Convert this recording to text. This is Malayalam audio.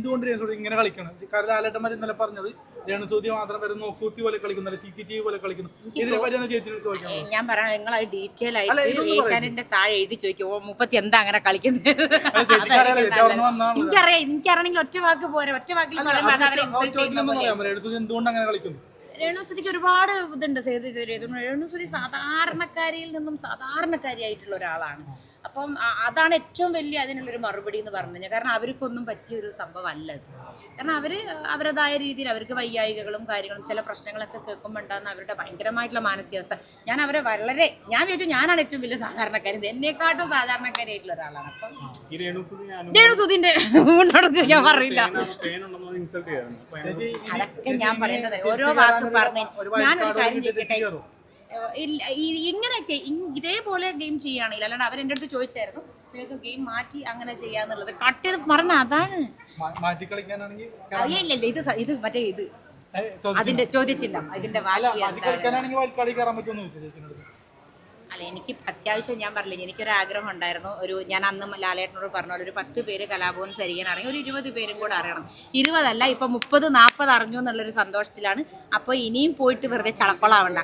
എന്തുകൊണ്ട് രേണുസുതി ഇങ്ങനെ കളിക്കണം? കാരണം ലാലേട്ടന്മാർ ഇന്നലെ പറഞ്ഞത് രേണുസുതി മാത്രം വരെ നോക്കൂത്തി പോലെ കളിക്കുന്നു, CCTV പോലെ കളിക്കുന്നു. ഇതിനെ പറ്റി ചേച്ചിയോട് ചോദിക്കാം. ഞാൻ പറയാം, നിങ്ങൾ അത് ഡീറ്റെയിൽ ആയിട്ട് ഏഷ്യാനെറ്റിന്റെ താഴെ എഴുതി ചോദിക്കുമോ മുപ്പത്തി എന്താ അങ്ങനെ കളിക്കുന്നത്. എനിക്കറിയണമെങ്കിൽ ഒറ്റ വാക്ക് പോരാ, ഒറ്റ വാക്കിൽ പറയുമ്പോൾ അത് അവരെ ഇൻസൾട്ട് ചെയ്യുന്ന. രേണുസുതി എന്തുകൊണ്ട് അങ്ങനെ കളിക്കുന്നു? രേണുസുതിക്ക് ഒരുപാട് ഇതുണ്ട്. രേണുസുതി സാധാരണക്കാരിയിൽ നിന്നും സാധാരണക്കാരിയായിട്ടുള്ള ഒരാളാണ്. അപ്പം അതാണ് ഏറ്റവും വലിയ അതിനുള്ളൊരു മറുപടി എന്ന് പറഞ്ഞു കഴിഞ്ഞാൽ. കാരണം അവർക്കൊന്നും പറ്റിയൊരു സംഭവം അല്ല അത്. കാരണം അവരുടേതായ രീതിയിൽ അവർക്ക് വയ്യായികകളും കാര്യങ്ങളും ചില പ്രശ്നങ്ങളൊക്കെ കേൾക്കുമ്പോൾ ഉണ്ടാകുന്ന അവരുടെ ഭയങ്കരമായിട്ടുള്ള മാനസികാവസ്ഥ. ഞാൻ വിചാരിച്ചു ഞാനാണ് ഏറ്റവും വലിയ സാധാരണക്കാരി, എന്നെക്കാട്ടും സാധാരണക്കാരിയായിട്ടുള്ള ഒരാളാണ്. അപ്പം രേണുസുതിന്റെ ഞാൻ പറയില്ല, അതൊക്കെ ഞാൻ പറയുന്നത് ഓരോ വാക്ക് പറഞ്ഞു. ഞാനൊരു കാര്യം ചെയ്തിട്ടെ ഇങ്ങനെ ഇതേപോലെ ഗെയിം ചെയ്യുകയാണെങ്കിൽ, അല്ലാണ്ട് അവരെൻ്റെ അടുത്ത് ചോദിച്ചായിരുന്നു നിങ്ങൾക്ക് ഗെയിം മാറ്റി അങ്ങനെ ചെയ്യാന്നുള്ളത്. കട്ട് ചെയ്ത് പറഞ്ഞ അതാണ്. ഇല്ല ഇത് മറ്റേ ഇത് അതിന്റെ ചോദ്യചിഹ്നം ഇതിന്റെ അല്ല, എനിക്ക് അത്യാവശ്യം ഞാൻ പറഞ്ഞില്ല, എനിക്കൊരു ആഗ്രഹം ഉണ്ടായിരുന്നു. ഞാൻ അന്ന് ലാലേട്ടനോട് പറഞ്ഞ ഒരു 10 പേര് കലാഭവൻ സരികൻ അറിയാം, ഒരു 20 പേരും കൂടെ അറിയണം. 20 അല്ല, ഇപ്പൊ 30-40 അറിഞ്ഞു എന്നുള്ളൊരു സന്തോഷത്തിലാണ്. അപ്പൊ ഇനിയും പോയിട്ട് വെറുതെ ചളക്കൊളാവണ്ട.